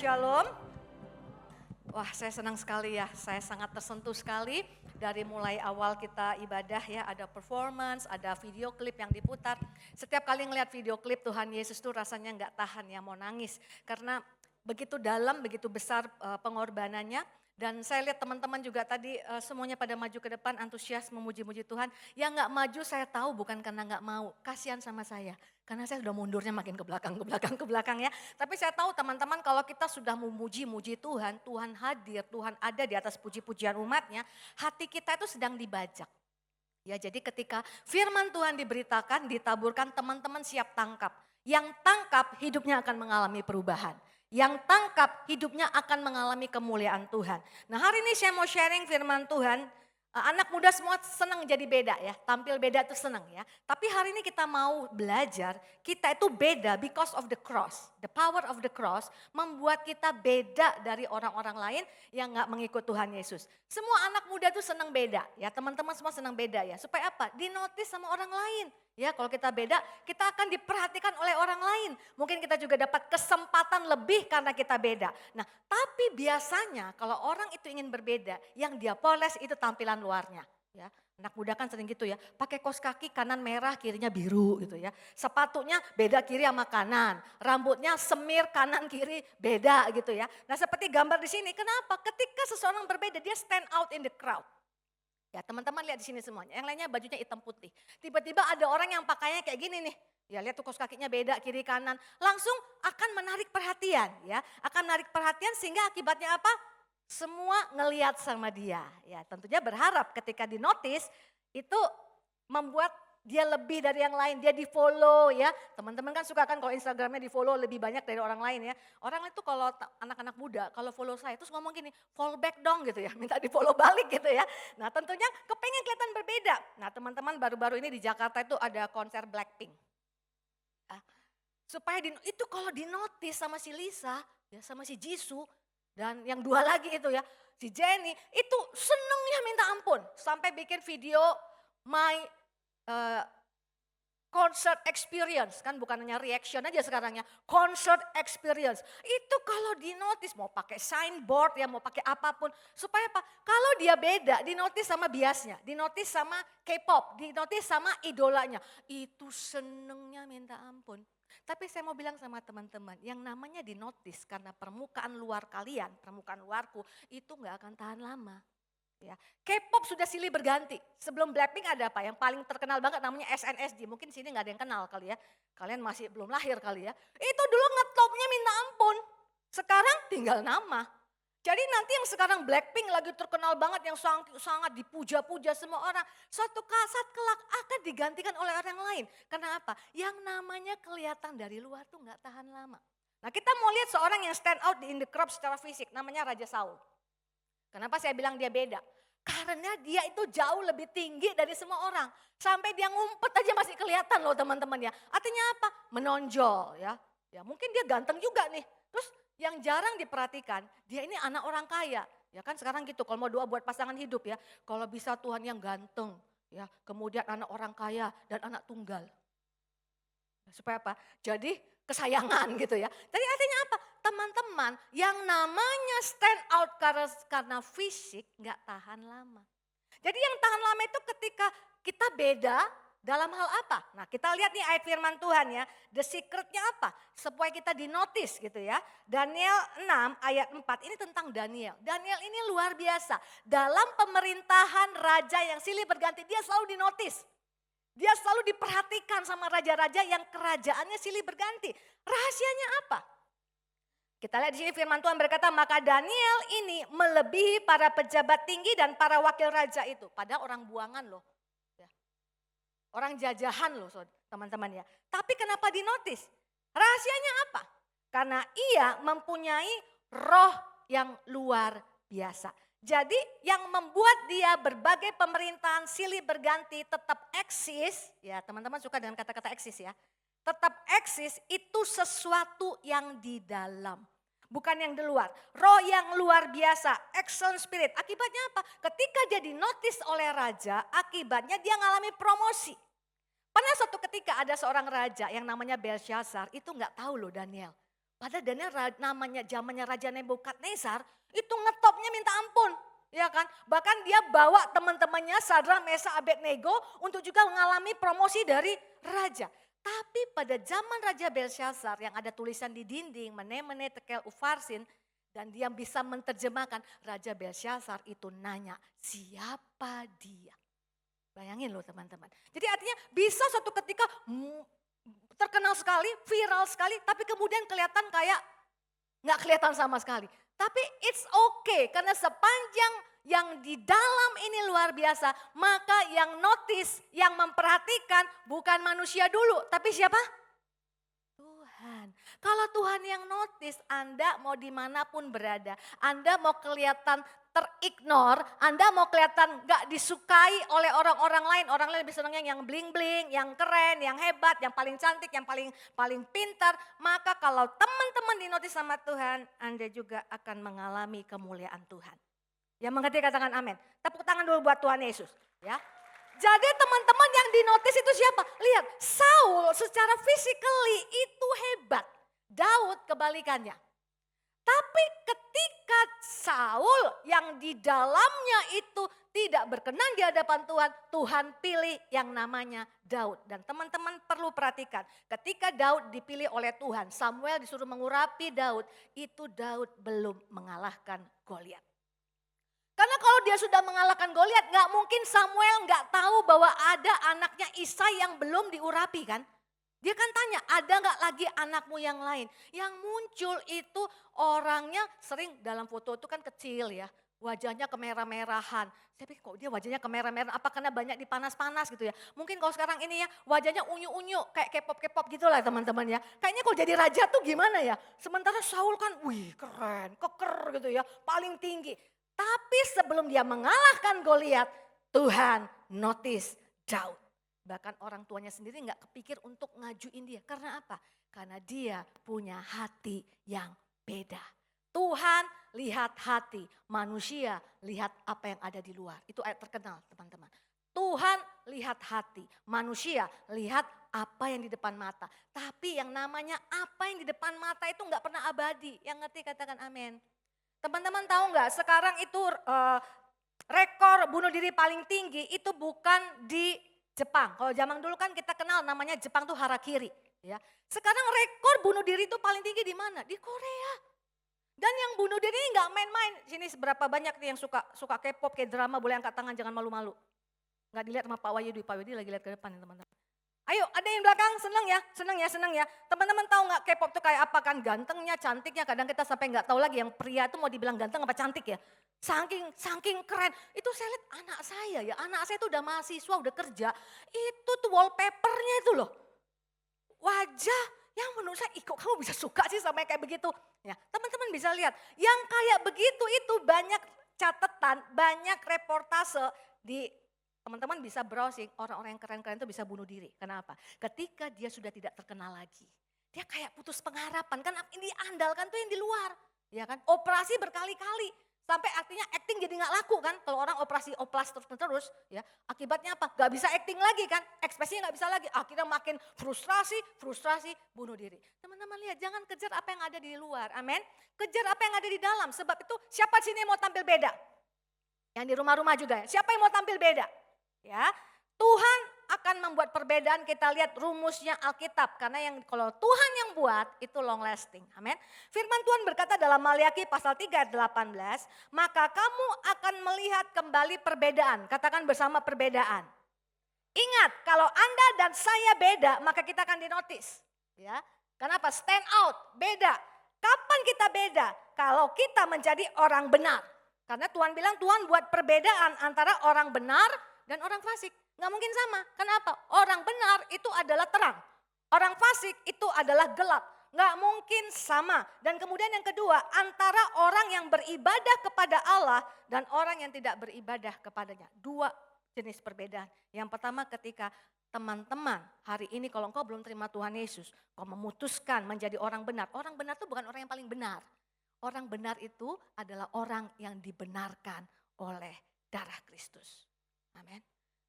Shalom. Wah, saya senang sekali ya, saya sangat tersentuh sekali dari mulai awal kita ibadah ya, ada performance, ada video klip yang diputar. Setiap kali ngelihat video klip Tuhan Yesus tuh rasanya nggak tahan ya, mau nangis. Karena begitu dalam, begitu besar pengorbanannya. Dan saya lihat teman-teman juga tadi semuanya pada maju ke depan, antusias memuji-muji Tuhan. Yang nggak maju saya tahu bukan karena nggak mau, kasihan sama saya. Karena saya sudah mundurnya makin ke belakang ya. Tapi saya tahu teman-teman kalau kita sudah memuji-muji Tuhan, Tuhan hadir, Tuhan ada di atas puji-pujian umatnya, hati kita itu sedang dibajak. Ya, jadi ketika firman Tuhan diberitakan, ditaburkan, teman-teman siap tangkap. Yang tangkap hidupnya akan mengalami perubahan. Yang tangkap hidupnya akan mengalami kemuliaan Tuhan. Nah, hari ini saya mau sharing firman Tuhan. Anak muda semua senang jadi beda ya, tampil beda itu senang ya. Tapi hari ini kita mau belajar, kita itu beda because of the cross. The power of the cross membuat kita beda dari orang-orang lain yang gak mengikut Tuhan Yesus. Semua anak muda itu senang beda ya, teman-teman semua senang beda ya. Supaya apa? Dinotis sama orang lain. Ya, kalau kita beda, kita akan diperhatikan oleh orang lain. Mungkin kita juga dapat kesempatan lebih karena kita beda. Nah, tapi biasanya kalau orang itu ingin berbeda, yang dia poles itu tampilan luarnya. Ya, anak muda kan sering gitu ya, pakai kaos kaki kanan merah, kirinya biru gitu ya. Sepatunya beda kiri sama kanan, rambutnya semir kanan kiri beda gitu ya. Nah, seperti gambar di sini, kenapa? Ketika seseorang berbeda, dia stand out in the crowd. Ya, teman-teman lihat di sini semuanya. Yang lainnya bajunya hitam putih. Tiba-tiba ada orang yang pakainya kayak gini nih. Ya, lihat tuh kaos kakinya beda kiri kanan. Langsung akan menarik perhatian ya. Akan menarik perhatian sehingga akibatnya apa? Semua ngelihat sama dia. Ya, tentunya berharap ketika dinotis itu membuat dia lebih dari yang lain, dia di follow ya. Teman-teman kan suka kan kalau Instagramnya di follow lebih banyak dari orang lain ya. Orang itu kalau anak-anak muda kalau follow saya terus ngomong gini, follow back dong gitu ya, minta di follow balik gitu ya. Nah, tentunya kepengen kelihatan berbeda. Nah, teman-teman baru-baru ini di Jakarta itu ada konser Blackpink. Supaya itu kalau dinotis sama si Lisa, ya sama si Jisoo dan yang dua lagi itu ya, si Jennie itu senengnya minta ampun sampai bikin video my concert experience, kan bukan hanya reaction aja sekarang ya, concert experience. Itu kalau dinotis mau pakai signboard ya, mau pakai apapun. Supaya apa? Kalau dia beda, dinotis sama biasnya, dinotis sama K-pop, dinotis sama idolanya. Itu senengnya minta ampun. Tapi saya mau bilang sama teman-teman, yang namanya dinotis karena permukaan luar kalian, permukaan luarku, itu gak akan tahan lama. Ya, K-pop sudah silih berganti. Sebelum Blackpink ada apa? Yang paling terkenal banget namanya SNSD. Mungkin sini nggak ada yang kenal kali ya. Kalian masih belum lahir kali ya. Itu dulu ngetopnya minta ampun. Sekarang tinggal nama. Jadi nanti yang sekarang Blackpink lagi terkenal banget yang sangat dipuja-puja semua orang. Suatu saat kelak akan digantikan oleh orang lain. Karena apa? Yang namanya kelihatan dari luar tuh nggak tahan lama. Nah, kita mau lihat seorang yang stand out in the crowd secara fisik. Namanya Raja Saul. Kenapa saya bilang dia beda? Karena dia itu jauh lebih tinggi dari semua orang. Sampai dia ngumpet aja masih kelihatan loh teman-teman ya. Artinya apa? Menonjol ya. Ya mungkin dia ganteng juga nih. Terus yang jarang diperhatikan, dia ini anak orang kaya. Ya kan sekarang gitu kalau mau doa buat pasangan hidup ya. Kalau bisa Tuhan yang ganteng ya. Kemudian anak orang kaya dan anak tunggal. Supaya apa? Jadi kesayangan gitu ya. Jadi artinya apa? Teman-teman yang namanya stand out karena fisik gak tahan lama. Jadi yang tahan lama itu ketika kita beda dalam hal apa? Nah, kita lihat nih ayat firman Tuhan ya. The secretnya apa? Supaya kita dinotis gitu ya. Daniel 6 ayat 4 ini tentang Daniel. Daniel ini luar biasa. Dalam pemerintahan raja yang silih berganti dia selalu dinotis. Dia selalu diperhatikan sama raja-raja yang kerajaannya silih berganti. Rahasianya apa? Kita lihat di sini firman Tuhan berkata, maka Daniel ini melebihi para pejabat tinggi dan para wakil raja itu. Padahal orang buangan loh. Ya. Orang jajahan loh teman-teman ya. Tapi kenapa dinotis? Rahasianya apa? Karena ia mempunyai roh yang luar biasa. Jadi yang membuat dia berbagai pemerintahan silih berganti tetap eksis. Ya, teman-teman suka dengan kata-kata eksis ya. Tetap eksis itu sesuatu yang di dalam. Bukan yang di luar. Roh yang luar biasa, excellent spirit. Akibatnya apa? Ketika dia dinotis oleh raja, akibatnya dia ngalami promosi. Pernah suatu ketika ada seorang raja yang namanya Belshazzar, itu nggak tahu loh Daniel. Padahal Daniel namanya zamannya Raja Nebukadnezar itu ngetopnya minta ampun. Ya kan? Bahkan dia bawa teman-temannya Sadrak, Mesak, Abednego untuk juga mengalami promosi dari raja. Tapi pada zaman Raja Belshazzar yang ada tulisan di dinding, Mene, Tekel, Ufarsin, dan dia bisa menerjemahkan, Raja Belshazzar itu nanya, siapa dia? Bayangin loh teman-teman. Jadi artinya bisa suatu ketika terkenal sekali, viral sekali, tapi kemudian kelihatan kayak nggak kelihatan sama sekali. Tapi it's okay, karena sepanjang yang di dalam ini luar biasa, maka yang notice, yang memperhatikan bukan manusia dulu, tapi siapa? Tuhan. Kalau Tuhan yang notice, Anda mau dimanapun berada, Anda mau kelihatan terignore, Anda mau kelihatan gak disukai oleh orang-orang lain. Orang lain lebih senangnya yang bling-bling, yang keren, yang hebat, yang paling cantik, yang paling pintar. Maka kalau teman-teman dinotis sama Tuhan, Anda juga akan mengalami kemuliaan Tuhan. Yang mengerti katakan amin. Tepuk tangan dulu buat Tuhan Yesus. Ya. Jadi teman-teman yang dinotis itu siapa? Lihat, Saul secara physically itu hebat. Daud kebalikannya. Tapi ketika Saul yang di dalamnya itu tidak berkenan di hadapan Tuhan, Tuhan pilih yang namanya Daud. Dan teman-teman perlu perhatikan, ketika Daud dipilih oleh Tuhan, Samuel disuruh mengurapi Daud, itu Daud belum mengalahkan Goliat. Karena kalau dia sudah mengalahkan Goliat, gak mungkin Samuel gak tahu bahwa ada anaknya Isai yang belum diurapi kan. Dia kan tanya, ada gak lagi anakmu yang lain? Yang muncul itu orangnya sering dalam foto itu kan kecil ya. Wajahnya kemerah-merahan. Saya pikir kok dia wajahnya kemerah-merahan, apa karena banyak dipanas-panas gitu ya. Mungkin kalau sekarang ini ya wajahnya unyu-unyu kayak K-pop gitu lah teman-teman ya. Kayaknya kalau jadi raja tuh gimana ya. Sementara Saul kan wih keren, keker gitu ya, paling tinggi. Tapi sebelum dia mengalahkan Goliat, Tuhan notice Daud. Bahkan orang tuanya sendiri gak kepikir untuk ngajuin dia. Karena apa? Karena dia punya hati yang beda. Tuhan lihat hati, manusia lihat apa yang ada di luar. Itu ayat terkenal teman-teman. Tuhan lihat hati, manusia lihat apa yang di depan mata. Tapi yang namanya apa yang di depan mata itu gak pernah abadi. Yang ngerti katakan amin. Teman-teman tahu gak sekarang itu rekor bunuh diri paling tinggi itu bukan di Jepang. Kalau zaman dulu kan kita kenal namanya Jepang tuh harakiri. Ya. Sekarang rekor bunuh diri itu paling tinggi di mana? Di Korea. Dan yang bunuh diri ini gak main-main. Sini seberapa banyak nih yang suka K-pop, kayak drama, boleh angkat tangan jangan malu-malu. Gak dilihat sama Pak Wahyudi lagi lihat ke depan teman-teman. Ayo ada yang belakang seneng ya. Teman-teman tahu gak K-pop itu kayak apa kan? Gantengnya, cantiknya, kadang kita sampai gak tahu lagi yang pria itu mau dibilang ganteng apa cantik ya. Saking keren, itu saya lihat anak saya itu udah mahasiswa, udah kerja, itu tuh wallpapernya itu loh. Wajah yang menurut saya, kok kamu bisa suka sih sama kayak begitu. Ya, teman-teman bisa lihat, yang kayak begitu itu banyak catatan, banyak reportase di teman-teman bisa browsing, orang-orang yang keren-keren itu bisa bunuh diri. Kenapa? Ketika dia sudah tidak terkenal lagi. Dia kayak putus pengharapan, kan ini diandalkan tuh yang di luar. Ya kan, operasi berkali-kali. Sampai artinya acting jadi gak laku kan. Kalau orang operasi oplas terus ya. Akibatnya apa? Gak bisa acting lagi kan. Ekspresinya gak bisa lagi. Akhirnya makin frustrasi, bunuh diri. Teman-teman lihat, jangan kejar apa yang ada di luar. Amin. Kejar apa yang ada di dalam. Sebab itu siapa sini yang mau tampil beda? Yang di rumah-rumah juga ya. Siapa yang mau tampil beda? Ya, Tuhan akan membuat perbedaan. Kita lihat rumusnya Alkitab. Karena yang kalau Tuhan yang buat itu long lasting. Amin. Firman Tuhan berkata dalam Maliaki pasal 3 ayat 18. Maka kamu akan melihat kembali perbedaan. Katakan bersama perbedaan. Ingat kalau Anda dan saya beda maka kita akan dinotis. Ya, kenapa? Stand out, beda. Kapan kita beda? Kalau kita menjadi orang benar. Karena Tuhan bilang Tuhan buat perbedaan antara orang benar dan orang fasik. Gak mungkin sama. Kenapa? Orang benar itu adalah terang. Orang fasik itu adalah gelap. Gak mungkin sama. Dan kemudian yang kedua, antara orang yang beribadah kepada Allah dan orang yang tidak beribadah kepadanya. Dua jenis perbedaan. Yang pertama ketika teman-teman hari ini kalau engkau belum terima Tuhan Yesus, kau memutuskan menjadi orang benar. Orang benar itu bukan orang yang paling benar. Orang benar itu adalah orang yang dibenarkan oleh darah Kristus. Amin.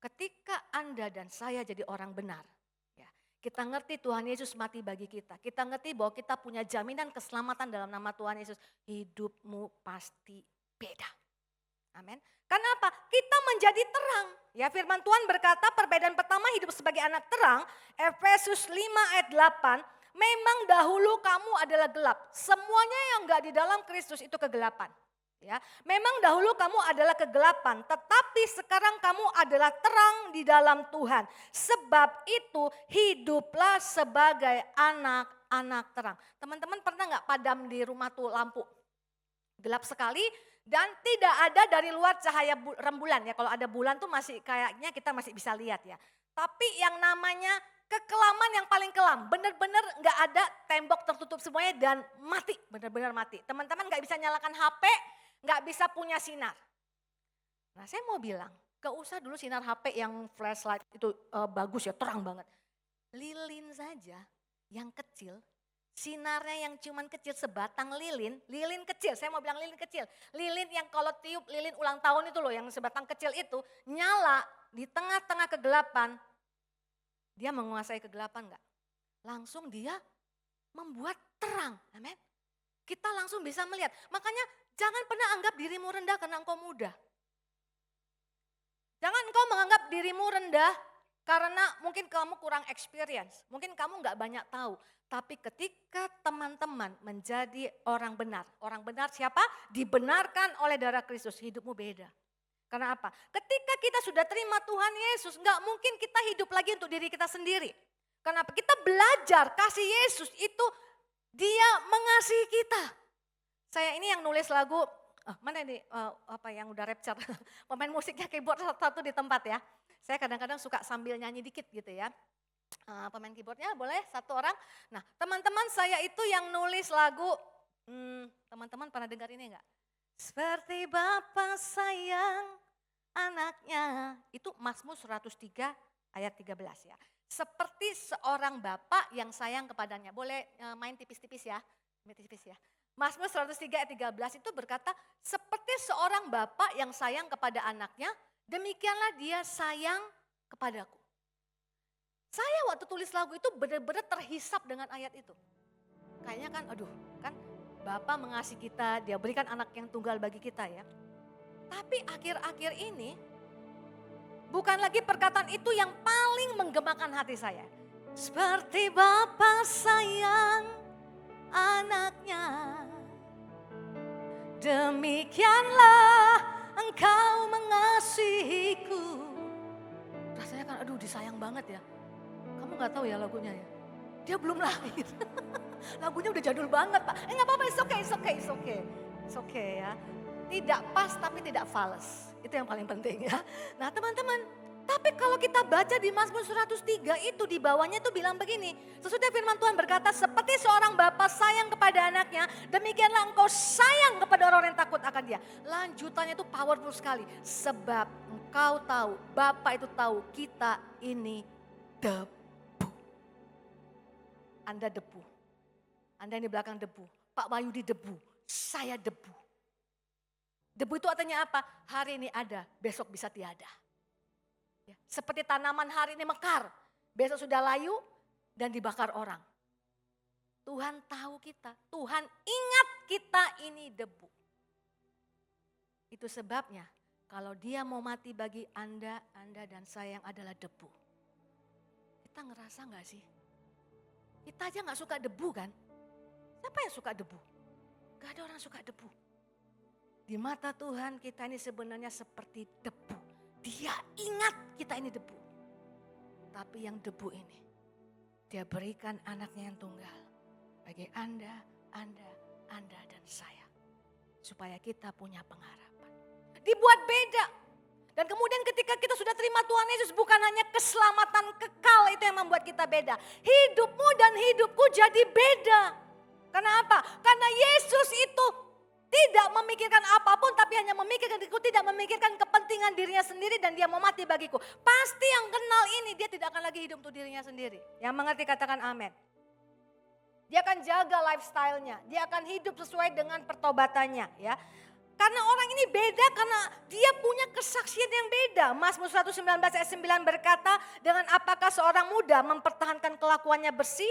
Ketika Anda dan saya jadi orang benar, ya, Kita ngerti Tuhan Yesus mati bagi kita. Kita ngerti bahwa kita punya jaminan keselamatan dalam nama Tuhan Yesus. Hidupmu pasti beda. Amin. Karena apa? Kita menjadi terang. Ya, firman Tuhan berkata perbedaan pertama hidup sebagai anak terang. Efesus 5 ayat 8. Memang dahulu kamu adalah gelap. Semuanya yang enggak di dalam Kristus itu kegelapan. Ya, memang dahulu kamu adalah kegelapan, tetapi sekarang kamu adalah terang di dalam Tuhan. Sebab itu hiduplah sebagai anak-anak terang. Teman-teman pernah nggak padam di rumah tuh lampu? Gelap sekali dan tidak ada dari luar cahaya rembulan ya. Kalau ada bulan tuh masih kayaknya kita masih bisa lihat ya. Tapi yang namanya kekelaman yang paling kelam, benar-benar nggak ada tembok tertutup semuanya dan mati, benar-benar mati. Teman-teman nggak bisa nyalakan HP, nggak bisa punya sinar. Nah saya mau bilang, gak usah dulu sinar HP yang flashlight itu bagus ya, terang banget. Lilin saja yang kecil, sinarnya yang cuman kecil sebatang lilin kecil, saya mau bilang lilin kecil. Lilin yang kalau tiup lilin ulang tahun itu loh, yang sebatang kecil itu nyala di tengah-tengah kegelapan. Dia menguasai kegelapan enggak? Langsung dia membuat terang, amin. Kita langsung bisa melihat, makanya jangan pernah anggap dirimu rendah karena engkau muda. Jangan engkau menganggap dirimu rendah karena mungkin kamu kurang experience. Mungkin kamu nggak banyak tahu. Tapi ketika teman-teman menjadi orang benar. Orang benar siapa? Dibenarkan oleh darah Kristus. Hidupmu beda. Karena apa? Ketika kita sudah terima Tuhan Yesus, nggak mungkin kita hidup lagi untuk diri kita sendiri. Kenapa? Kita belajar kasih Yesus itu dia mengasihi kita. Saya ini yang nulis lagu, mana ini apa yang udah rapture, pemain musiknya keyboard satu di tempat ya. Saya kadang-kadang suka sambil nyanyi dikit gitu ya. Pemain keyboardnya boleh satu orang. Nah teman-teman saya itu yang nulis lagu, teman-teman pernah dengar ini enggak? Seperti Bapa sayang anaknya, itu Mazmur 103 ayat 13 ya. Seperti seorang bapak yang sayang kepadanya. Boleh main tipis-tipis ya, tipis ya. Mazmur 103 ayat 13 itu berkata, seperti seorang bapak yang sayang kepada anaknya, demikianlah dia sayang kepadaku. Saya waktu tulis lagu itu benar-benar terhisap dengan ayat itu. Kayaknya kan, aduh kan Bapa mengasihi kita, dia berikan anak yang tunggal bagi kita ya. Tapi akhir-akhir ini, bukan lagi perkataan itu yang paling menggemakan hati saya. Seperti Bapa sayang anaknya, demikianlah engkau mengasihiku. Rasanya kan aduh disayang banget ya. Kamu gak tahu ya lagunya ya. Dia belum lahir. Lagunya udah jadul banget Pak. Gak apa-apa, it's okay ya. Tidak pas tapi tidak fals. Itu yang paling penting ya. Nah teman-teman, tapi kalau kita baca di Mazmur 103 itu di bawahnya itu bilang begini. Sesudah firman Tuhan berkata, seperti seorang bapa sayang kepada anaknya, demikianlah engkau sayang kepada orang yang takut akan dia. Lanjutannya itu powerful sekali. Sebab engkau tahu, Bapa itu tahu kita ini debu. Anda debu. Anda yang di belakang debu. Pak Wahyudi debu. Saya debu. Debu itu artinya apa? Hari ini ada, besok bisa tiada. Ya, seperti tanaman hari ini mekar, besok sudah layu dan dibakar orang. Tuhan tahu kita, Tuhan ingat kita ini debu. Itu sebabnya kalau dia mau mati bagi Anda dan saya yang adalah debu. Kita ngerasa gak sih? Kita aja gak suka debu kan? Siapa yang suka debu? Gak ada orang suka debu. Di mata Tuhan kita ini sebenarnya seperti debu. Dia ingat kita ini debu. Tapi yang debu ini, dia berikan anaknya yang tunggal. Bagi Anda dan saya. Supaya kita punya pengharapan. Dibuat beda. Dan kemudian ketika kita sudah terima Tuhan Yesus, bukan hanya keselamatan kekal itu yang membuat kita beda. Hidupmu dan hidupku jadi beda. Karena apa? Karena Yesus itu tidak memikirkan apapun, tapi hanya memikirkan diriku, tidak memikirkan kepentingan dirinya sendiri dan dia mau mati bagiku. Pasti yang kenal ini dia tidak akan lagi hidup untuk dirinya sendiri. Yang mengerti katakan amin. Dia akan jaga lifestyle-nya, dia akan hidup sesuai dengan pertobatannya ya. Karena orang ini beda karena dia punya kesaksian yang beda. Mazmur 119 ayat 9 berkata, dengan apakah seorang muda mempertahankan kelakuannya bersih?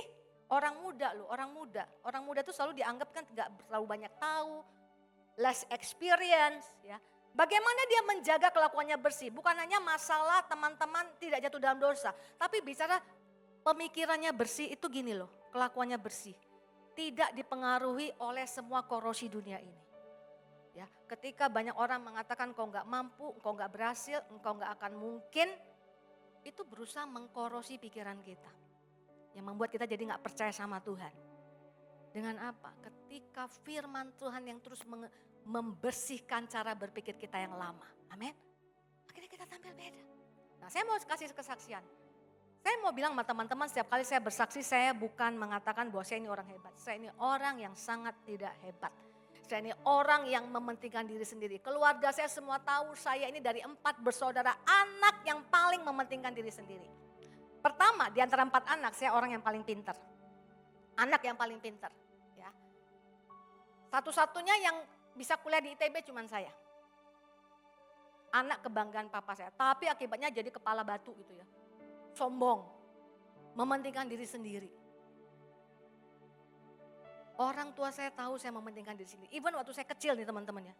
Orang muda loh, orang muda. Orang muda itu selalu dianggap kan gak terlalu banyak tahu, less experience ya. Bagaimana dia menjaga kelakuannya bersih? Bukan hanya masalah teman-teman tidak jatuh dalam dosa. Tapi bicara pemikirannya bersih itu gini loh, kelakuannya bersih. Tidak dipengaruhi oleh semua korosi dunia ini. Ya, ketika banyak orang mengatakan kau nggak mampu, kau nggak berhasil, engkau nggak akan mungkin, itu berusaha mengkorosi pikiran kita. Yang membuat kita jadi nggak percaya sama Tuhan. Dengan apa? Ketika firman Tuhan yang terus membersihkan cara berpikir kita yang lama. Amin. Akhirnya kita tampil beda. Nah, saya mau kasih kesaksian. Saya mau bilang sama teman-teman, setiap kali saya bersaksi, saya bukan mengatakan bahwa saya ini orang hebat. Saya ini orang yang sangat tidak hebat. Saya ini orang yang mementingkan diri sendiri. Keluarga saya semua tahu saya ini dari 4 bersaudara, anak yang paling mementingkan diri sendiri. Pertama, di antara 4 anak, saya orang yang paling pintar. Anak yang paling pintar. Ya. Satu-satunya yang bisa kuliah di ITB cuma saya. Anak kebanggaan papa saya, tapi akibatnya jadi kepala batu gitu ya. Sombong, mementingkan diri sendiri. Orang tua saya tahu saya mementingkan diri sendiri. Even waktu saya kecil nih teman-teman ya.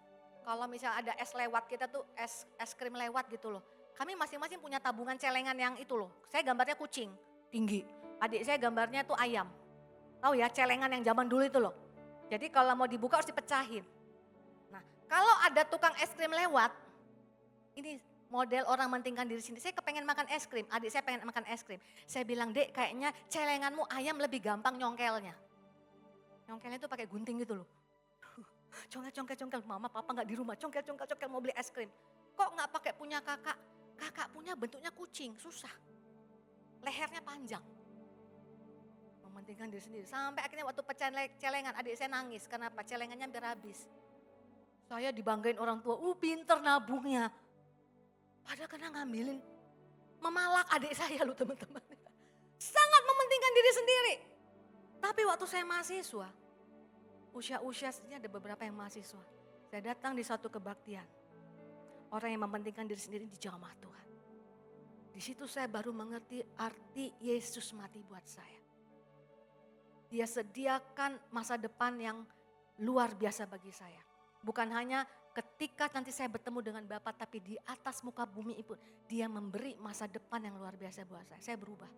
Kalau misalnya ada es lewat, kita tuh es krim lewat gitu loh. Kami masing-masing punya tabungan celengan yang itu loh. Saya gambarnya kucing, tinggi. Adik saya gambarnya tuh ayam. Tahu ya celengan yang zaman dulu itu loh. Jadi kalau mau dibuka harus dipecahin. Nah kalau ada tukang es krim lewat, ini model orang mementingkan diri sendiri. Saya kepengen makan es krim, adik saya pengen makan es krim. Saya bilang, Dek kayaknya celenganmu ayam lebih gampang nyongkelnya. Nyongkelnya itu pakai gunting gitu loh. Congkel, mama papa gak di rumah, congkel mau beli es krim. Kok gak pakai punya kakak? Kakak punya bentuknya kucing, susah. Lehernya panjang. Mementingkan diri sendiri. Sampai akhirnya waktu pecahan celengan, adik saya nangis. Kenapa? Celengannya hampir habis. Saya dibanggain orang tua, pinter nabungnya. Padahal kena ngambilin, memalak adik saya loh teman-teman. Sangat mementingkan diri sendiri. Tapi waktu saya mahasiswa, usia-usianya ada beberapa yang mahasiswa. Saya datang di suatu kebaktian. Orang yang mementingkan diri sendiri di jamaah Tuhan. Di situ saya baru mengerti arti Yesus mati buat saya. Dia sediakan masa depan yang luar biasa bagi saya. Bukan hanya ketika nanti saya bertemu dengan Bapa, tapi di atas muka bumi itu dia memberi masa depan yang luar biasa buat saya. Saya berubah.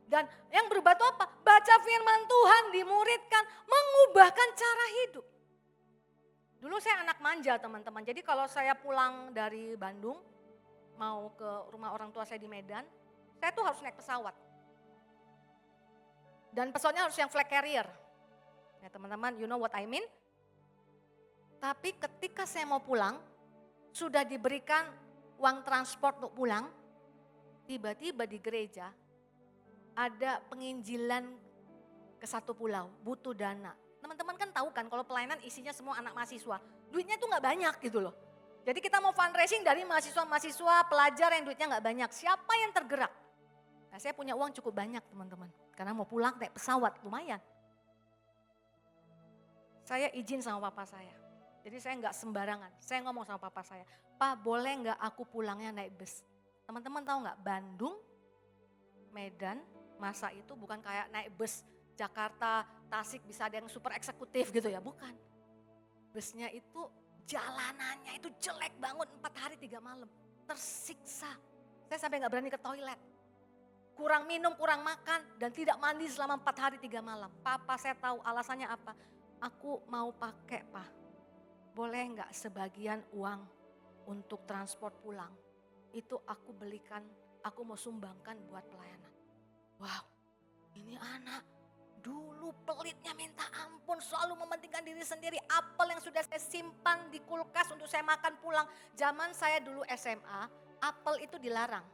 Dan yang berubah itu apa? Baca firman Tuhan, dimuridkan, mengubahkan cara hidup. Dulu saya anak manja teman-teman. Jadi kalau saya pulang dari Bandung, mau ke rumah orang tua saya di Medan, saya tuh harus naik pesawat. Dan pesawatnya harus yang flag carrier. Ya teman-teman, you know what I mean? Tapi ketika saya mau pulang, sudah diberikan uang transport untuk pulang, tiba-tiba di gereja ada penginjilan ke satu pulau, butuh dana. Teman-teman kan tahu kan kalau pelayanan isinya semua anak mahasiswa, duitnya tuh gak banyak gitu loh. Jadi kita mau fundraising dari mahasiswa-mahasiswa, pelajar yang duitnya gak banyak, siapa yang tergerak? Nah saya punya uang cukup banyak teman-teman, karena mau pulang naik pesawat lumayan. Saya izin sama papa saya. Jadi saya nggak sembarangan, saya ngomong sama papa saya, Pak boleh nggak aku pulangnya naik bus? Teman-teman tahu nggak Bandung, Medan, masa itu bukan kayak naik bus Jakarta, Tasik bisa ada yang super eksekutif gitu ya, bukan. Busnya itu jalanannya itu jelek banget 4 hari 3 malam, tersiksa. Saya sampai nggak berani ke toilet, kurang minum, kurang makan dan tidak mandi selama 4 hari 3 malam. Papa saya tahu alasannya apa, aku mau pakai Pak. Boleh nggak sebagian uang untuk transport pulang? Itu aku belikan, aku mau sumbangkan buat pelayanan. Wow, ini anak dulu pelitnya minta ampun, selalu mementingkan diri sendiri. Apel yang sudah saya simpan di kulkas untuk saya makan pulang. Zaman saya dulu SMA, apel itu dilarang.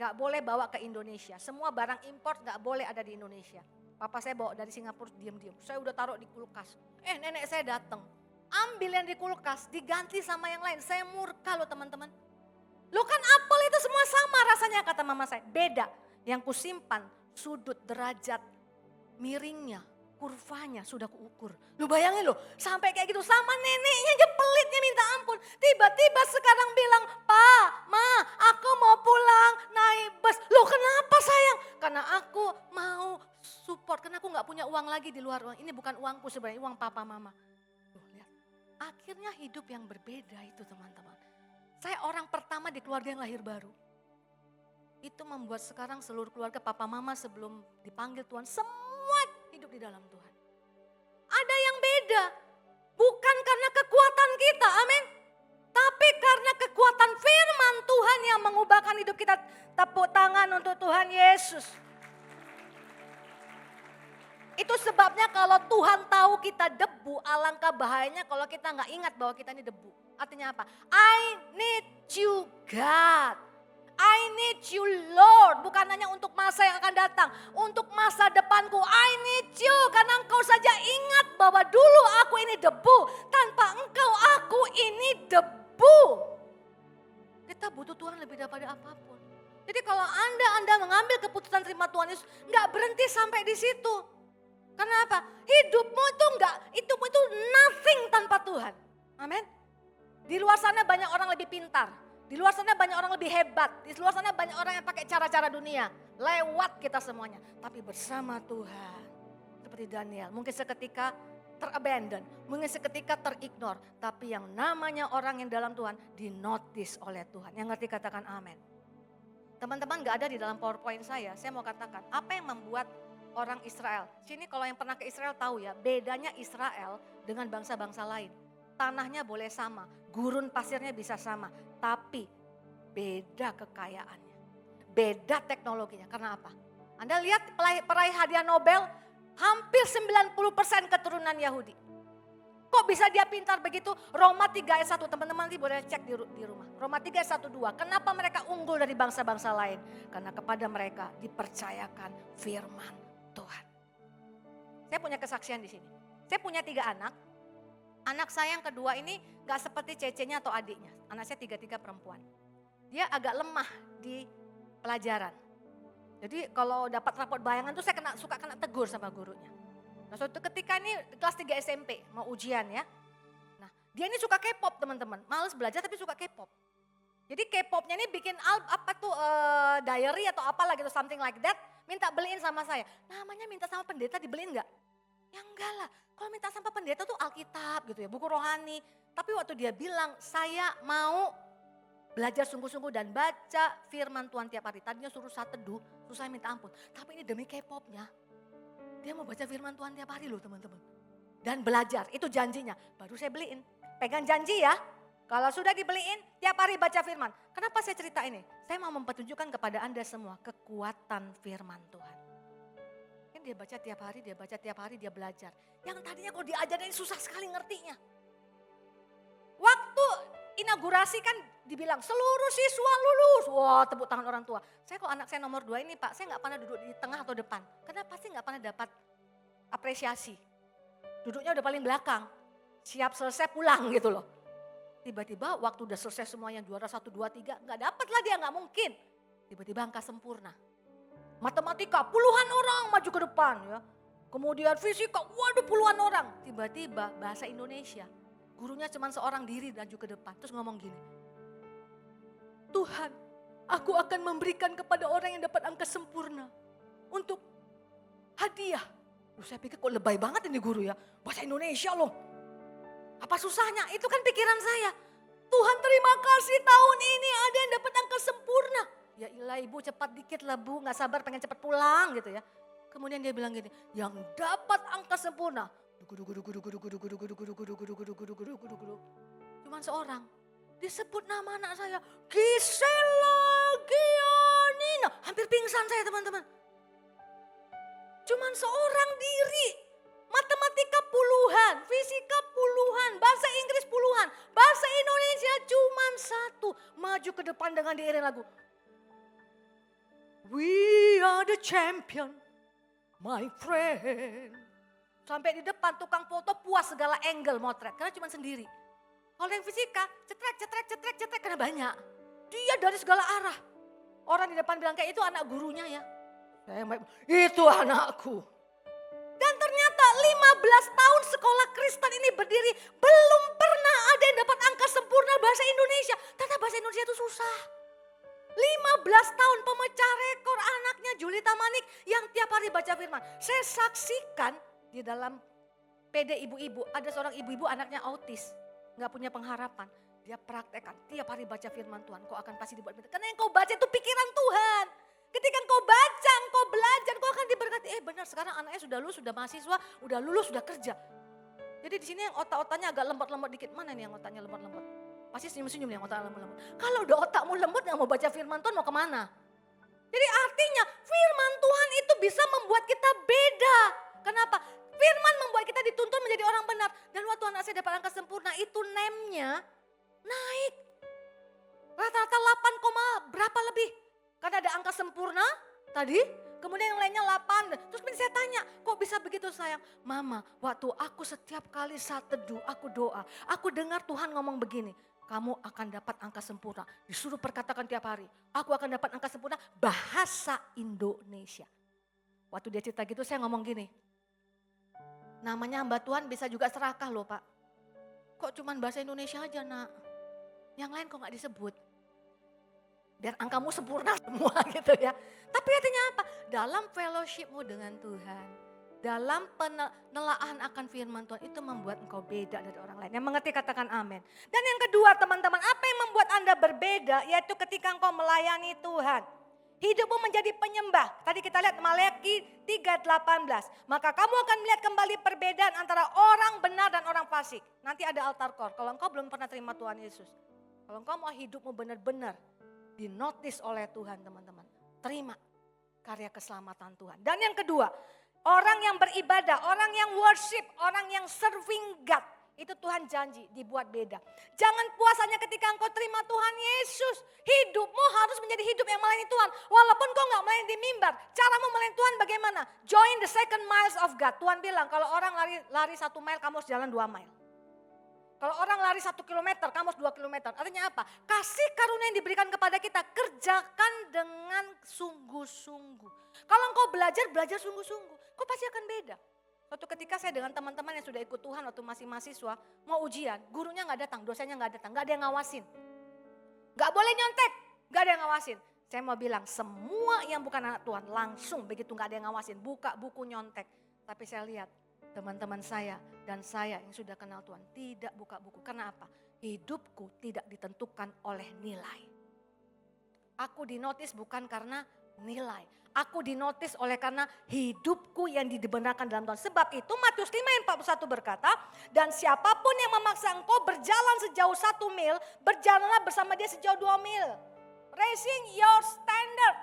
Nggak boleh bawa ke Indonesia, semua barang impor nggak boleh ada di Indonesia. Papa saya bawa dari Singapura diam-diam, saya udah taruh di kulkas. Nenek saya datang, ambil yang di kulkas, diganti sama yang lain. Saya murka loh teman-teman. Loh kan apel itu semua sama rasanya kata mama saya. Beda, yang kusimpan sudut derajat miringnya, kurvanya sudah kuukur. Lu bayangin loh, sampai kayak gitu sama neneknya aja pelitnya minta ampun. Tiba-tiba sekarang bilang, "Pa, Ma, aku mau pulang naik bus." Loh kenapa sayang? Karena aku mau support, karena aku gak punya uang lagi di luar uang. Ini bukan uangku sebenarnya, uang papa mama. Loh, lihat. Akhirnya hidup yang berbeda itu teman-teman. Saya orang pertama di keluarga yang lahir baru. Itu membuat sekarang seluruh keluarga papa mama sebelum dipanggil Tuhan semua hidup di dalam Tuhan. Ada yang beda, bukan karena kekuatan kita, amin. Tapi karena kekuatan firman Tuhan yang mengubahkan hidup kita. Tepuk tangan untuk Tuhan Yesus. Itu sebabnya kalau Tuhan tahu kita debu, alangkah bahayanya kalau kita nggak ingat bahwa kita ini debu. Artinya apa? I need you God. I need you Lord, bukan hanya untuk masa yang akan datang, untuk masa depanku. I need you, karena engkau saja ingat bahwa dulu aku ini debu, tanpa engkau aku ini debu. Kita butuh Tuhan lebih daripada apapun. Jadi kalau Anda mengambil keputusan terima Tuhan Yesus, nggak berhenti sampai di situ. Karena apa? Hidupmu itu nothing tanpa Tuhan. Amin. Di luar sana banyak orang lebih pintar. Di luar sana banyak orang lebih hebat. Di luar sana banyak orang yang pakai cara-cara dunia. Lewat kita semuanya. Tapi bersama Tuhan. Seperti Daniel. Mungkin seketika terabandon. Mungkin seketika terignore. Tapi yang namanya orang yang dalam Tuhan dinotis oleh Tuhan. Yang ngerti katakan amin. Teman-teman gak ada di dalam PowerPoint saya. Saya mau katakan apa yang membuat orang Israel. Sini kalau yang pernah ke Israel tahu ya. Bedanya Israel dengan bangsa-bangsa lain. Tanahnya boleh sama, gurun pasirnya bisa sama, tapi beda kekayaannya, beda teknologinya. Karena apa? Anda lihat peraih hadiah Nobel, hampir 90% keturunan Yahudi. Kok bisa dia pintar begitu? Roma 3 ayat 1, teman-teman nanti boleh cek di rumah. Roma 3 ayat 1, 2, kenapa mereka unggul dari bangsa-bangsa lain? Karena kepada mereka dipercayakan firman Tuhan. Saya punya kesaksian di sini. Saya punya 3 anak. Anak saya yang kedua ini gak seperti cecenya atau adiknya. Anak saya 3 perempuan. Dia agak lemah di pelajaran. Jadi kalau dapat rapot bayangan tuh saya suka kena tegur sama gurunya. Nah suatu ketika ini kelas 3 SMP mau ujian ya. Nah dia ini suka K-pop teman-teman. Males belajar tapi suka K-pop. Jadi K-popnya ini bikin diary atau apalah gitu, something like that. Minta beliin sama saya. Namanya minta sama pendeta dibeliin gak? Ya enggak lah, kalau minta sama pendeta tuh Alkitab gitu ya, buku rohani. Tapi waktu dia bilang, saya mau belajar sungguh-sungguh dan baca firman Tuhan tiap hari. Tadinya suruh saya teduh, terus saya minta ampun. Tapi ini demi K-popnya, dia mau baca firman Tuhan tiap hari loh teman-teman. Dan belajar, itu janjinya. Baru saya beliin, pegang janji ya. Kalau sudah dibeliin, tiap hari baca firman. Kenapa saya cerita ini? Saya mau mempertunjukkan kepada Anda semua kekuatan firman Tuhan. Dia baca tiap hari, dia belajar. Yang tadinya kalau diajarin susah sekali ngertinya. Waktu inaugurasi kan dibilang seluruh siswa lulus. Wah tepuk tangan orang tua. Saya kalau anak saya nomor 2 ini Pak, saya gak pernah duduk di tengah atau depan. Karena pasti gak pernah dapat apresiasi. Duduknya udah paling belakang. Siap selesai pulang gitu loh. Tiba-tiba waktu udah selesai semuanya juara 1, 2, 3. Gak dapat lah dia, gak mungkin. Tiba-tiba angka sempurna. Matematika puluhan orang maju ke depan ya. Kemudian fisika waduh puluhan orang. Tiba-tiba bahasa Indonesia. Gurunya cuma seorang diri maju ke depan. Terus ngomong gini. Tuhan aku akan memberikan kepada orang yang dapat angka sempurna. Untuk hadiah. Saya pikir kok lebay banget ini guru ya. Bahasa Indonesia loh. Apa susahnya? Itu kan pikiran saya. Tuhan terima kasih tahun ini ada yang dapat angka sempurna. Ya ilah ibu cepat dikit lah bu, gak sabar pengen cepat pulang gitu ya. Kemudian dia bilang gini, yang dapat angka sempurna. Cuman seorang, disebut nama anak saya, Gisela Gianina. Hampir pingsan saya teman-teman. Cuman seorang diri, matematika puluhan, fisika puluhan, bahasa Inggris puluhan, bahasa Indonesia cuman 1. Maju ke depan dengan diiring lagu. We are the champion, my friend. Sampai di depan tukang foto puas segala angle motret, karena cuma sendiri. Kalau yang fisika, cetrek, karena banyak. Dia dari segala arah. Orang di depan bilang kayak itu anak gurunya ya. Saya itu anakku. Dan ternyata nggak 15 tahun sekolah Kristen ini berdiri, belum pernah ada yang dapat angka sempurna bahasa Indonesia. Ternyata bahasa Indonesia itu susah. 15 tahun pemecah rekor anaknya Julita Manik yang tiap hari baca firman. Saya saksikan di dalam PD ibu-ibu, ada seorang ibu-ibu anaknya autis, gak punya pengharapan. Dia praktekkan tiap hari baca firman Tuhan, kau akan pasti dibuat benar. Karena yang kau baca itu pikiran Tuhan. Ketika kau baca, kau belajar, kau akan diberkati. Benar, sekarang anaknya sudah lulus, sudah mahasiswa, udah lulus, sudah kerja. Jadi di sini yang otak-otaknya agak lembut-lembut dikit. Mana nih yang otaknya lembut-lembut? Pasti senyum-senyum nih yang otak lembut-lembut. Kalau udah otakmu lembut gak mau baca firman Tuhan mau kemana? Jadi artinya firman Tuhan itu bisa membuat kita beda. Kenapa? Firman membuat kita dituntun menjadi orang benar. Dan waktu anak saya dapat angka sempurna itu nemnya naik. Rata-rata 8, berapa lebih. Karena ada angka sempurna tadi. Kemudian yang lainnya 8. Terus kemudian saya tanya, kok bisa begitu sayang? Mama, waktu aku setiap kali saat teduh, aku doa. Aku dengar Tuhan ngomong begini. Kamu akan dapat angka sempurna. Disuruh perkatakan tiap hari. Aku akan dapat angka sempurna bahasa Indonesia. Waktu dia cerita gitu saya ngomong gini. Namanya hamba Tuhan bisa juga serakah loh Pak. Kok cuman bahasa Indonesia aja nak? Yang lain kok gak disebut? Biar angkamu sempurna semua gitu ya. Tapi artinya apa? Dalam fellowshipmu dengan Tuhan. Dalam penelaahan akan firman Tuhan itu membuat engkau beda dari orang lain. Yang mengerti katakan amin. Dan yang kedua teman-teman, apa yang membuat Anda berbeda? Yaitu ketika engkau melayani Tuhan. Hidupmu menjadi penyembah. Tadi kita lihat Maleakhi 3:18. Maka kamu akan melihat kembali perbedaan antara orang benar dan orang fasik. Nanti ada altar call. Kalau engkau belum pernah terima Tuhan Yesus. Kalau engkau mau hidupmu benar-benar dinotis oleh Tuhan teman-teman. Terima karya keselamatan Tuhan. Dan yang kedua, orang yang beribadah, orang yang worship, orang yang serving God. Itu Tuhan janji dibuat beda. Jangan puas hanya ketika engkau terima Tuhan Yesus. Hidupmu harus menjadi hidup yang melayani Tuhan. Walaupun kau gak melayani di mimbar. Caramu melayani Tuhan bagaimana? Join the second miles of God. Tuhan bilang kalau orang lari 1 mile kamu harus jalan 2 mile. Kalau orang lari 1 kilometer, kamu harus 2 kilometer. Artinya apa? Kasih karunia yang diberikan kepada kita, kerjakan dengan sungguh-sungguh. Kalau engkau belajar sungguh-sungguh, kau pasti akan beda. Suatu ketika saya dengan teman-teman yang sudah ikut Tuhan waktu masih mahasiswa, mau ujian, gurunya gak datang, dosennya gak datang, gak ada yang ngawasin. Gak boleh nyontek, gak ada yang ngawasin. Saya mau bilang semua yang bukan anak Tuhan langsung begitu gak ada yang ngawasin, buka buku nyontek. Tapi saya lihat teman-teman saya dan saya yang sudah kenal Tuhan tidak buka buku. Karena apa? Hidupku tidak ditentukan oleh nilai. Aku dinotis bukan karena nilai. Aku dinotis oleh karena hidupku yang dibenarkan dalam Tuhan. Sebab itu Matius 5:41 berkata, dan siapapun yang memaksa engkau berjalan sejauh 1 mil, berjalanlah bersama dia sejauh 2 mil. Raising your standard.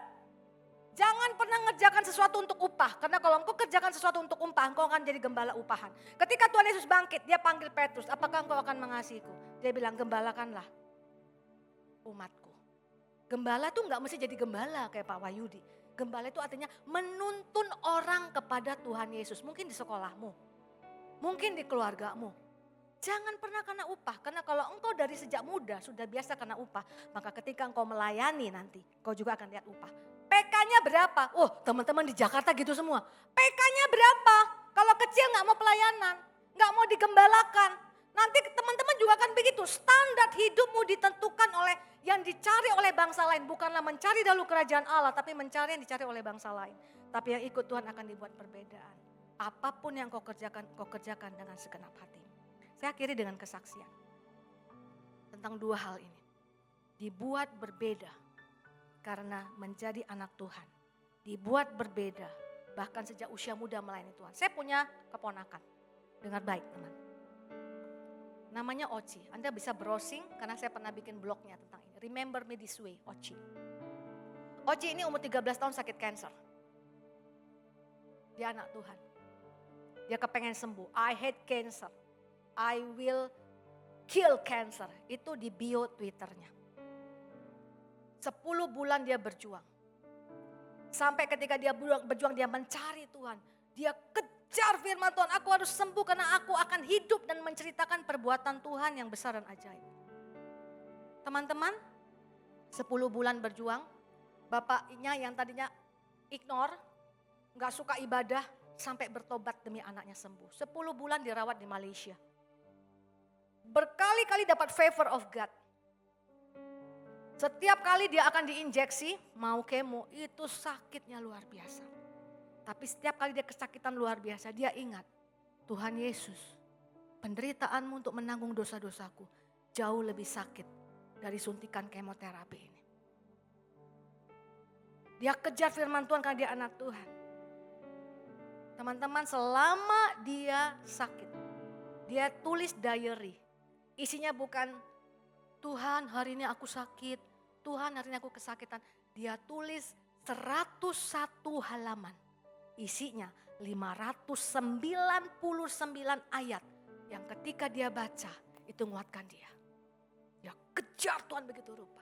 Jangan pernah ngerjakan sesuatu untuk upah. Karena kalau engkau kerjakan sesuatu untuk upah, engkau akan jadi gembala upahan. Ketika Tuhan Yesus bangkit, dia panggil Petrus, apakah engkau akan mengasihiku? Dia bilang, gembalakanlah umatku. Gembala tuh gak mesti jadi gembala kayak Pak Wahyudi. Gembala itu artinya menuntun orang kepada Tuhan Yesus. Mungkin di sekolahmu, mungkin di keluargamu. Jangan pernah kena upah. Karena kalau engkau dari sejak muda sudah biasa kena upah, maka ketika engkau melayani nanti, kau juga akan lihat upah. PK-nya berapa? Oh, teman-teman di Jakarta gitu semua. PK-nya berapa? Kalau kecil gak mau pelayanan, gak mau digembalakan. Nanti teman-teman juga akan begitu. Standar hidupmu ditentukan oleh yang dicari oleh bangsa lain. Bukanlah mencari dahulu kerajaan Allah, tapi mencari yang dicari oleh bangsa lain. Tapi yang ikut Tuhan akan dibuat perbedaan. Apapun yang kau kerjakan dengan segenap hati. Saya akhiri dengan kesaksian. Tentang 2 hal ini. Dibuat berbeda. Karena menjadi anak Tuhan. Dibuat berbeda. Bahkan sejak usia muda melayani Tuhan. Saya punya keponakan. Dengar baik teman. Namanya Oci. Anda bisa browsing karena saya pernah bikin blognya tentang ini. Remember me this way, Oci. Oci ini umur 13 tahun sakit cancer. Dia anak Tuhan. Dia kepengen sembuh. I hate cancer. I will kill cancer. Itu di bio Twitternya. 10 bulan dia berjuang. Sampai ketika dia berjuang, dia mencari Tuhan. Dia kejar firman Tuhan. Aku harus sembuh karena aku akan hidup dan menceritakan perbuatan Tuhan yang besar dan ajaib. Teman-teman, 10 bulan berjuang. Bapaknya yang tadinya ignore, gak suka ibadah. sampai bertobat demi anaknya sembuh. 10 bulan dirawat di Malaysia. Berkali-kali dapat favor of God. Setiap kali dia akan diinjeksi, mau kemo, itu sakitnya luar biasa. Tapi setiap kali dia kesakitan luar biasa, dia ingat, Tuhan Yesus, penderitaanmu untuk menanggung dosa-dosaku jauh lebih sakit dari suntikan kemoterapi ini. Dia kejar firman Tuhan karena dia anak Tuhan. Teman-teman, selama dia sakit, dia tulis diary. Isinya bukan, Tuhan hari ini aku sakit, Tuhan hari ini aku kesakitan. Dia tulis 101 halaman. Isinya 599 ayat yang ketika dia baca itu menguatkan dia. Dia kejar Tuhan begitu rupa.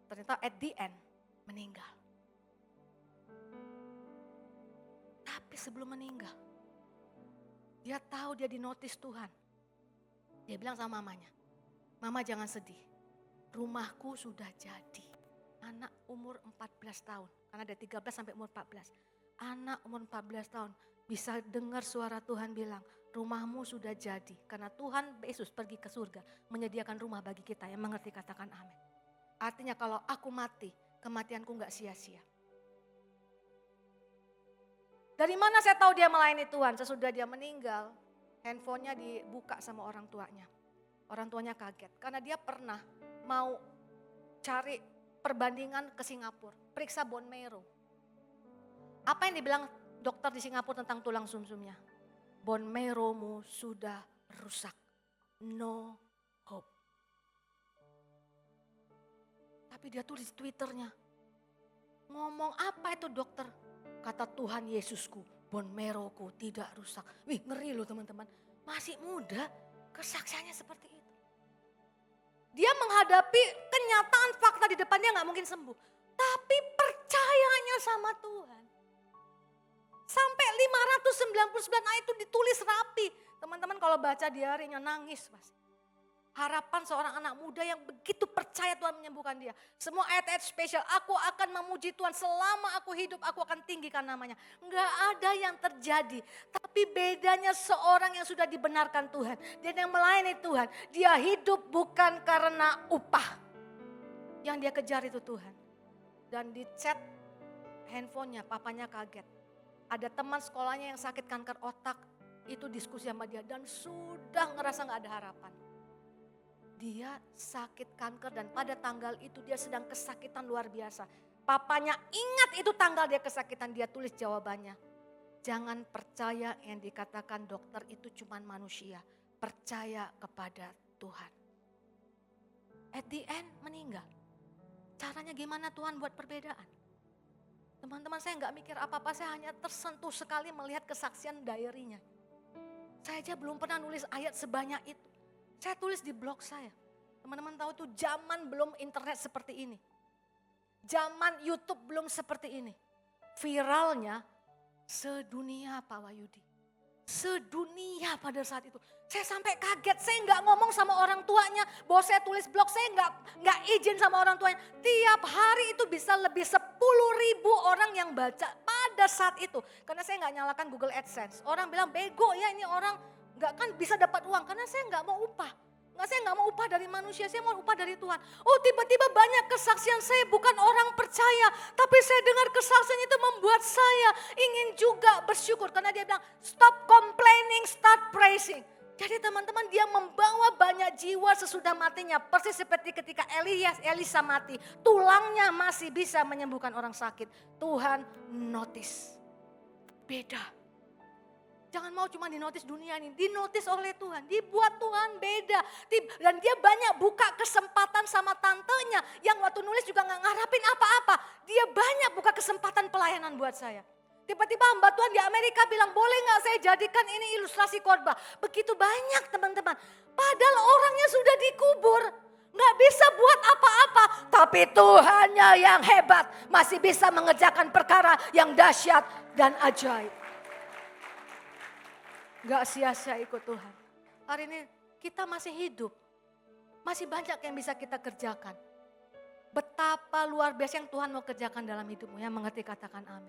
Ternyata at the end meninggal. Tapi sebelum meninggal, dia tahu dia dinotis Tuhan. Dia bilang sama mamanya, Mama jangan sedih. Rumahku sudah jadi. Anak umur 14 tahun. Karena ada 13 sampai umur 14. Anak umur 14 tahun bisa dengar suara Tuhan bilang, rumahmu sudah jadi. Karena Tuhan Yesus pergi ke surga menyediakan rumah bagi kita yang mengerti katakan amin. Artinya kalau aku mati, kematianku gak sia-sia. Dari mana saya tahu dia melayani Tuhan? Sesudah dia meninggal, handphonenya dibuka sama orang tuanya. Orang tuanya kaget karena dia pernah mau cari perbandingan ke Singapura, periksa bone marrow. Apa yang dibilang dokter di Singapura tentang tulang sumsumnya? Bone marrowmu sudah rusak, no hope. Tapi dia tulis di Twitternya, ngomong apa itu dokter? Kata Tuhan Yesusku, bone marrowku tidak rusak. Wih ngeri loh teman-teman, masih muda kesaksiannya seperti itu. Dia menghadapi kenyataan fakta di depannya gak mungkin sembuh. Tapi percayanya sama Tuhan. Sampai 599 ayat itu ditulis rapi. Teman-teman kalau baca diarinya nangis pasti. Harapan seorang anak muda yang begitu percaya Tuhan menyembuhkan dia. Semua ayat-ayat spesial, aku akan memuji Tuhan selama aku hidup, aku akan tinggikan namanya. Enggak ada yang terjadi. Tapi bedanya seorang yang sudah dibenarkan Tuhan. Dan yang melayani Tuhan, dia hidup bukan karena upah. Yang dia kejar itu Tuhan. Dan di chat handphonenya, papanya kaget. Ada teman sekolahnya yang sakit kanker otak, itu diskusi sama dia. Dan sudah ngerasa gak ada harapan. Dia sakit kanker dan pada tanggal itu dia sedang kesakitan luar biasa. Papanya ingat itu tanggal dia kesakitan, dia tulis jawabannya. Jangan percaya yang dikatakan dokter itu cuma manusia. Percaya kepada Tuhan. At the end meninggal. Caranya gimana Tuhan buat perbedaan? Teman-teman saya gak mikir apa-apa, saya hanya tersentuh sekali melihat kesaksian diary-nya. Saya aja belum pernah nulis ayat sebanyak itu. Saya tulis di blog saya. Teman-teman tahu tuh zaman belum internet seperti ini. Zaman YouTube belum seperti ini. Viralnya sedunia Pak Wahyudi. Sedunia pada saat itu. Saya sampai kaget, saya nggak ngomong sama orang tuanya. Bahwa saya tulis blog, saya nggak izin sama orang tuanya. Tiap hari itu bisa lebih 10.000 orang yang baca pada saat itu. Karena saya nggak nyalakan Google AdSense. Orang bilang bego ya ini orang. Enggak kan bisa dapat uang karena saya enggak mau upah. Saya enggak mau upah dari manusia, saya mau upah dari Tuhan. Oh tiba-tiba banyak kesaksian saya bukan orang percaya. Tapi saya dengar kesaksian itu membuat saya ingin juga bersyukur. Karena dia bilang stop complaining, start praising. Jadi teman-teman dia membawa banyak jiwa sesudah matinya. Persis seperti ketika Elisa mati. Tulangnya masih bisa menyembuhkan orang sakit. Tuhan notice. Beda. Jangan mau cuma dinotis dunia ini, dinotis oleh Tuhan, dibuat Tuhan beda. Dan dia banyak buka kesempatan sama tantenya yang waktu nulis juga gak ngarapin apa-apa. Dia banyak buka kesempatan pelayanan buat saya. Tiba-tiba hamba Tuhan di Amerika bilang, boleh gak saya jadikan ini ilustrasi khotbah. Begitu banyak teman-teman, padahal orangnya sudah dikubur. Gak bisa buat apa-apa, tapi Tuhannya yang hebat masih bisa mengerjakan perkara yang dahsyat dan ajaib. Gak sia-sia ikut Tuhan. Hari ini kita masih hidup. Masih banyak yang bisa kita kerjakan. Betapa luar biasa yang Tuhan mau kerjakan dalam hidupmu. Yang mengerti katakan amin.